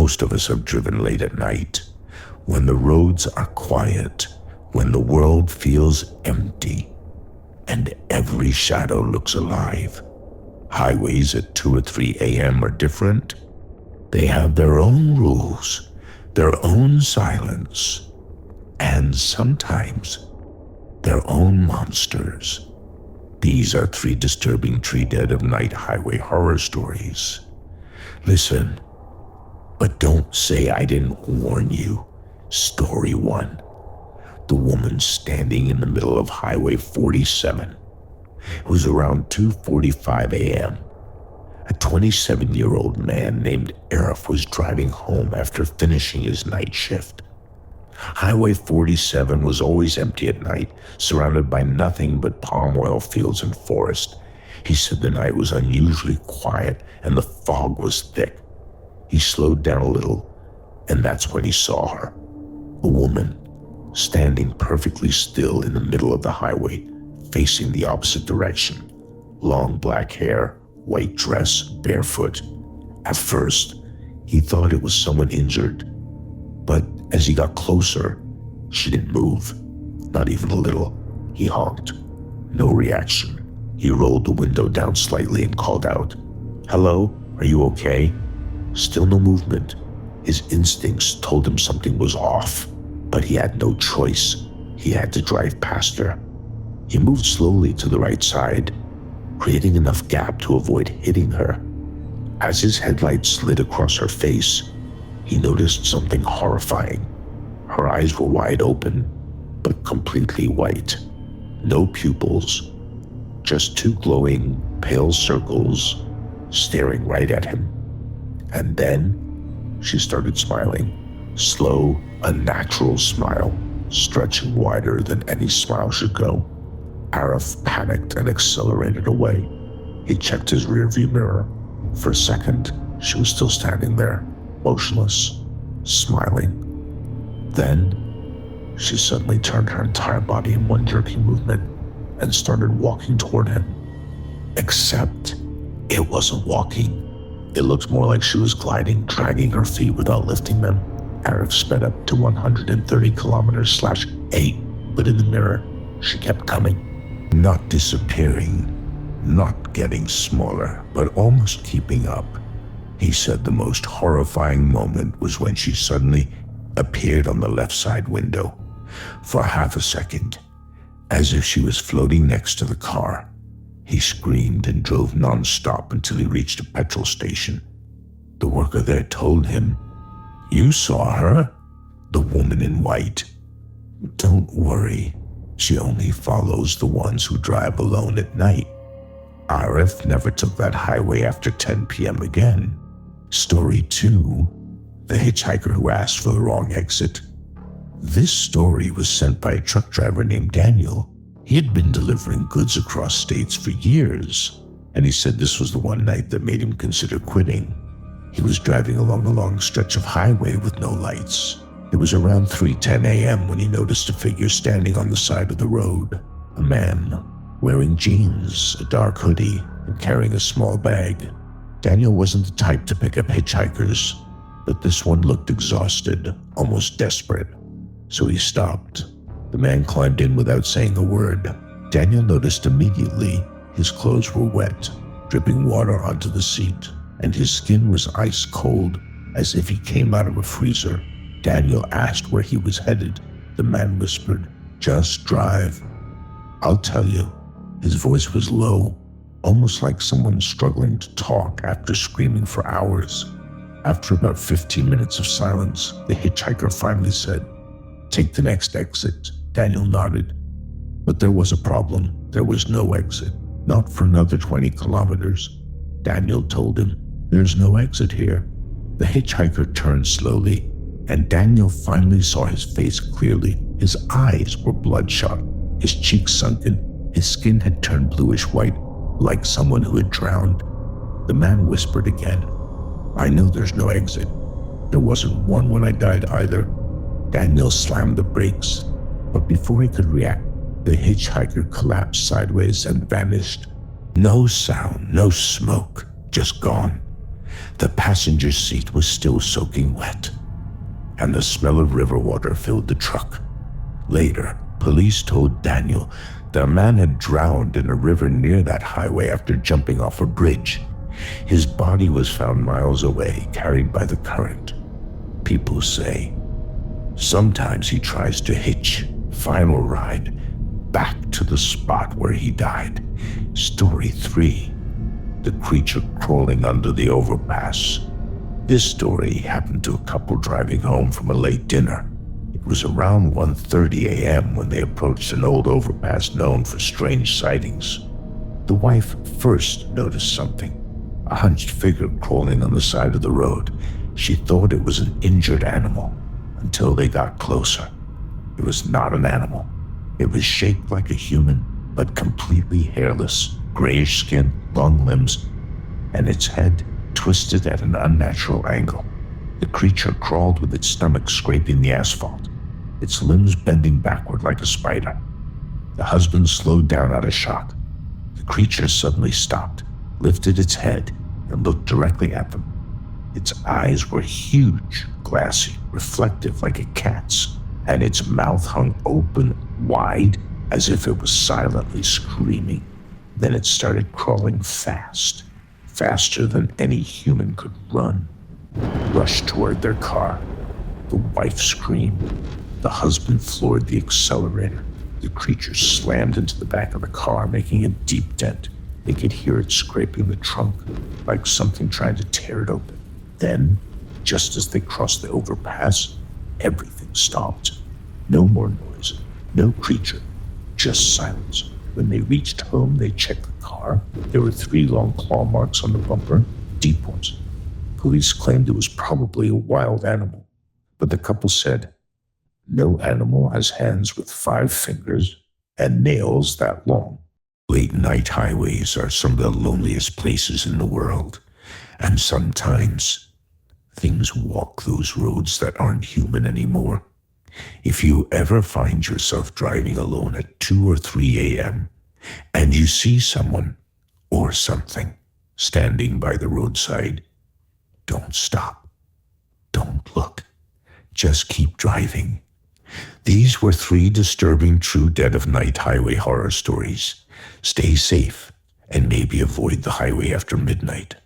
Most of us have driven late at night, when the roads are quiet, when the world feels empty, and every shadow looks alive. Highways at 2 or 3 a.m. are different. They have their own rules, their own silence, and sometimes their own monsters. These are 3 disturbing tree dead of night highway horror stories. Listen, but don't say I didn't warn you. Story 1. The woman standing in the middle of Highway 47. It was around 2:45 a.m. A 27-year-old man named Arif was driving home after finishing his night shift. Highway 47 was always empty at night, surrounded by nothing but palm oil fields and forest. He said the night was unusually quiet and the fog was thick. He slowed down a little, and that's when he saw her. A woman, standing perfectly still in the middle of the highway, facing the opposite direction. Long black hair, white dress, barefoot. At first, he thought it was someone injured, but as he got closer, she didn't move, not even a little. He honked. No reaction. He rolled the window down slightly and called out, "Hello, are you okay?" Still no movement. His instincts told him something was off, but he had no choice. He had to drive past her. He moved slowly to the right side, creating enough gap to avoid hitting her. As his headlights slid across her face, he noticed something horrifying. Her eyes were wide open, but completely white. No pupils, just 2 glowing, pale circles staring right at him. And then she started smiling. Slow, unnatural smile, stretching wider than any smile should go. Arif panicked and accelerated away. He checked his rearview mirror. For a second, she was still standing there, motionless, smiling. Then, she suddenly turned her entire body in one jerky movement and started walking toward him. Except, it wasn't walking. It looked more like she was gliding, dragging her feet without lifting them. Arif sped up to 130 kilometers/8, but in the mirror, she kept coming. Not disappearing, not getting smaller, but almost keeping up. He said the most horrifying moment was when she suddenly appeared on the left side window. For half a second, as if she was floating next to the car. He screamed and drove non-stop until he reached a petrol station. The worker there told him, "You saw her, the woman in white. Don't worry, she only follows the ones who drive alone at night." Arif never took that highway after 10 p.m. again. Story 2, the hitchhiker who asked for the wrong exit. This story was sent by a truck driver named Daniel. He had been delivering goods across states for years, and he said this was the one night that made him consider quitting. He was driving along a long stretch of highway with no lights. It was around 3:10 a.m. when he noticed a figure standing on the side of the road. A man, wearing jeans, a dark hoodie, and carrying a small bag. Daniel wasn't the type to pick up hitchhikers, but this one looked exhausted, almost desperate. So he stopped. The man climbed in without saying a word. Daniel noticed immediately his clothes were wet, dripping water onto the seat, and his skin was ice cold, as if he came out of a freezer. Daniel asked where he was headed. The man whispered, "Just drive. I'll tell you." His voice was low, almost like someone struggling to talk after screaming for hours. After about 15 minutes of silence, the hitchhiker finally said, "Take the next exit." Daniel nodded. But there was a problem. There was no exit, not for another 20 kilometers. Daniel told him, "There's no exit here." The hitchhiker turned slowly, and Daniel finally saw his face clearly. His eyes were bloodshot, his cheeks sunken, his skin had turned bluish-white, like someone who had drowned. The man whispered again, "I know there's no exit. There wasn't one when I died either." Daniel slammed the brakes, but before he could react, the hitchhiker collapsed sideways and vanished. No sound, no smoke, just gone. The passenger seat was still soaking wet, and the smell of river water filled the truck. Later, police told Daniel that a man had drowned in a river near that highway after jumping off a bridge. His body was found miles away, carried by the current. People say sometimes he tries to hitch final ride back to the spot where he died. Story 3. The creature crawling under the overpass. This story happened to a couple driving home from a late dinner. It was around 1:30 a.m. when they approached an old overpass known for strange sightings. The wife first noticed something, a hunched figure crawling on the side of the road. She thought it was an injured animal until they got closer. It was not an animal. It was shaped like a human, but completely hairless, grayish skin, long limbs, and its head twisted at an unnatural angle. The creature crawled with its stomach scraping the asphalt, its limbs bending backward like a spider. The husband slowed down out of shock. The creature suddenly stopped, lifted its head, and looked directly at them. Its eyes were huge, glassy, reflective like a cat's, and its mouth hung open wide as if it was silently screaming. Then it started crawling fast, faster than any human could run, rushed toward their car. The wife screamed. The husband floored the accelerator. The creature slammed into the back of the car, making a deep dent. They could hear it scraping the trunk, like something trying to tear it open. Then, just as they crossed the overpass, everything stopped. No more noise, no creature, just silence. When they reached home, they checked the car. There were 3 long claw marks on the bumper, deep ones. Police claimed it was probably a wild animal, but the couple said, no animal has hands with 5 fingers and nails that long. Late night highways are some of the loneliest places in the world, and sometimes things walk those roads that aren't human anymore. If you ever find yourself driving alone at 2 or 3 a.m. and you see someone or something standing by the roadside, don't stop. Don't look. Just keep driving. These were 3 disturbing true dead of night highway horror stories. Stay safe and maybe avoid the highway after midnight.